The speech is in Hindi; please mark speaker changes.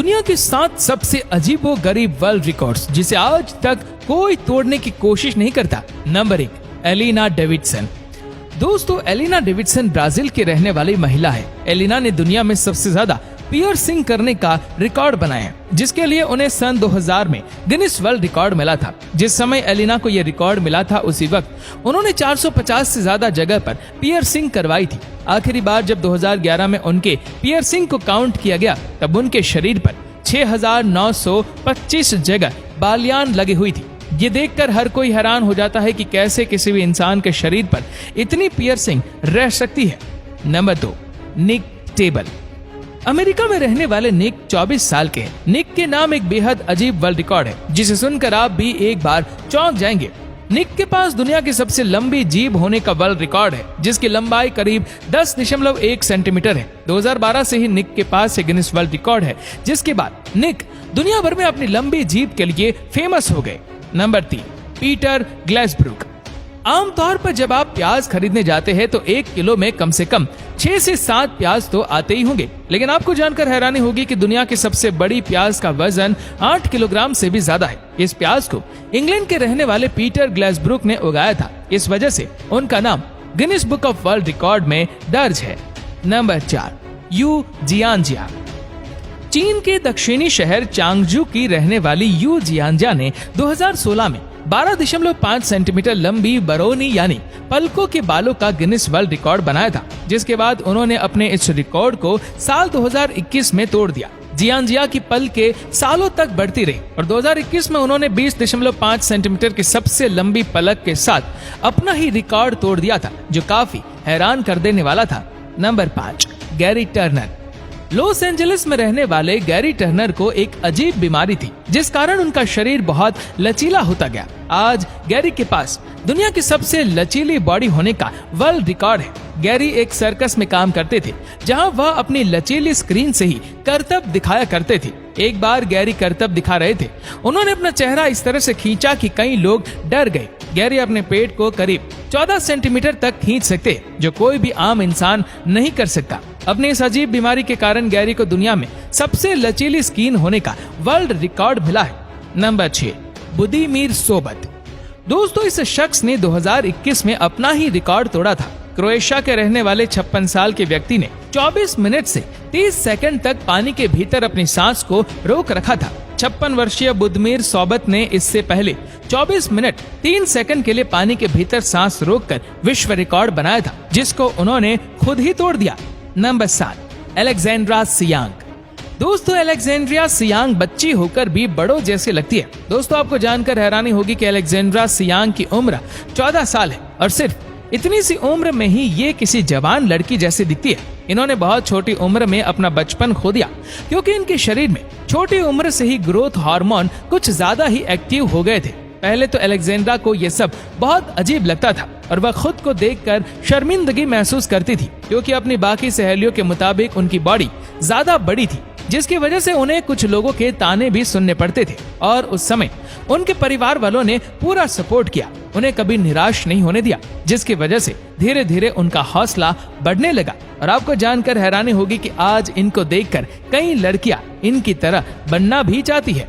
Speaker 1: दुनिया के 7 सबसे अजीबोगरीब वर्ल्ड रिकॉर्ड्स जिसे आज तक कोई तोड़ने की कोशिश नहीं करता। Number 1, Elina Davidson. दोस्तों, एलिना डेविडसन ब्राजील की रहने वाली महिला है। एलिना ने दुनिया में सबसे ज्यादा पियर्सिंग करने का रिकॉर्ड बनाया है, जिसके लिए उन्हें सन 2000 में गिनीज वर्ल्ड रिकॉर्ड मिला था। जिस समय एलिना को यह रिकॉर्ड मिला था, उसी वक्त उन्होंने 450 से ज्यादा जगह पर पियर्सिंग करवाई थी। आखिरी बार जब 2011 में उनके पियर्सिंग को काउंट किया गया, तब उनके शरीर पर 6925 जगह बालियान लगी हुई थी। ये देखकर हर कोई हैरान हो जाता है कि कैसे किसी भी इंसान के शरीर पर इतनी पियर्सिंग रह सकती है। नंबर 2, निक टेबल। अमेरिका में रहने वाले निक 24 साल के हैं। निक के नाम एक बेहद अजीब वर्ल्ड रिकॉर्ड है, जिसे सुनकर आप भी एक बार चौंक जाएंगे। निक के पास दुनिया की सबसे लंबी जीभ होने का वर्ल्ड रिकॉर्ड है, जिसकी लंबाई करीब 10.1 सेंटीमीटर है। 2012 से ही निक के पास ये गिनीज वर्ल्ड रिकॉर्ड है, जिसके बाद निक दुनिया भर में अपनी लंबी जीभ के लिए फेमस हो गए। Number 3, Peter Glazebrook. आमतौर पर जब आप प्याज खरीदने जाते हैं तो 1 किलो में कम से कम 6 से 7 प्याज तो आते ही होंगे, लेकिन आपको जानकर हैरानी होगी कि दुनिया की सबसे बड़ी प्याज का वजन 8 किलोग्राम से भी ज्यादा है। इस प्याज को इंग्लैंड के रहने वाले पीटर ग्लेसब्रुक ने उगाया था। इस वजह से उनका नाम Guinness Book of World Record में दर्ज है। Number 4, Yu Jianxia. चीन के दक्षिणी शहर चांगजू की रहने वाली यू जियांजिया ने 2016 में 12.5 सेंटीमीटर लंबी बरौनी यानी पलकों के बालों का गिनीज वर्ल्ड रिकॉर्ड बनाया था, जिसके बाद उन्होंने अपने इस रिकॉर्ड को साल 2021 में तोड़ दिया। जियांजिया की पलकें सालों तक बढ़ती रही और 2021 में उन्होंने 20.5 सेंटीमीटर की सबसे लंबी पलक के साथ अपना ही रिकॉर्ड तोड़ दिया था, जो काफी हैरान कर देने वाला था। Number 5, Gary Turner. Los Angeles में रहने वाले गैरी टर्नर को एक अजीब बीमारी थी, जिस कारण उनका शरीर बहुत लचीला होता गया। आज गैरी के पास दुनिया की सबसे लचीली बॉडी होने का वर्ल्ड रिकॉर्ड है। गैरी एक सर्कस में काम करते थे, जहां वह अपनी लचीली स्क्रीन से ही करतब दिखाया करते थे। एक बार गैरी करतब दिखा रहे थे, उन्होंने अपना चेहरा इस तरह से खींचा कि कई लोग डर गए। गैरी अपने पेट को करीब 14 सेंटीमीटर तक खींच सकते, जो कोई भी आम इंसान नहीं कर सकता। अपनी इस अजीब बीमारी के कारण गैरी को दुनिया में सबसे लचीली स्किन होने का वर्ल्ड रिकॉर्ड मिला है। नंबर 6, बुदिमीर सोबत। दोस्तों, इस शख्स ने 2021 में अपना ही रिकॉर्ड तोड़ा था। क्रोएशिया के रहने वाले 56 साल के व्यक्ति ने 24 मिनट से 30 सेकंड तक पानी के भीतर अपनी सांस को रोक रखा था। 56 वर्षीय बुदिमीर सोबत ने इससे पहले 24 मिनट 3 सेकंड के लिए पानी के भीतर सांस रोककर विश्व रिकॉर्ड बनाया था, जिसको उन्होंने खुद ही तोड़ दिया। Number 7, Alexandra Siang. दोस्तों, अलेक्जेंड्रिया सियांग बच्ची होकर भी बड़ों जैसी लगती है। दोस्तों, आपको जानकर हैरानी होगी कि अलेक्जेंड्रा सियांग की उम्र 14 साल है और सिर्फ इतनी सी उम्र में ही ये किसी जवान लड़की जैसी दिखती है। इन्होंने बहुत छोटी उम्र में अपना बचपन खो दिया, क्योंकि इनके शरीर में छोटी उम्र से ही ग्रोथ हार्मोन कुछ ज्यादा ही एक्टिव हो गए थे। पहले तो अलेक्जेंड्रा को ये सब बहुत अजीब लगता था और वह खुद को देखकर शर्मिंदगी महसूस करती थी, क्योंकि अपनी बाकी सहेलियों के मुताबिक उनकी बॉडी ज्यादा बड़ी थी, जिसकी वजह से उन्हें कुछ लोगों के ताने भी सुनने पड़ते थे। और उस समय उनके परिवार वालों ने पूरा सपोर्ट किया, उन्हें कभी निराश नहीं होने दिया, जिसकी वजह से धीरे धीरे उनका हौसला बढ़ने लगा। और आपको जानकर हैरानी होगी कि आज इनको देखकर कई लड़कियां इनकी तरह बनना भी चाहती है।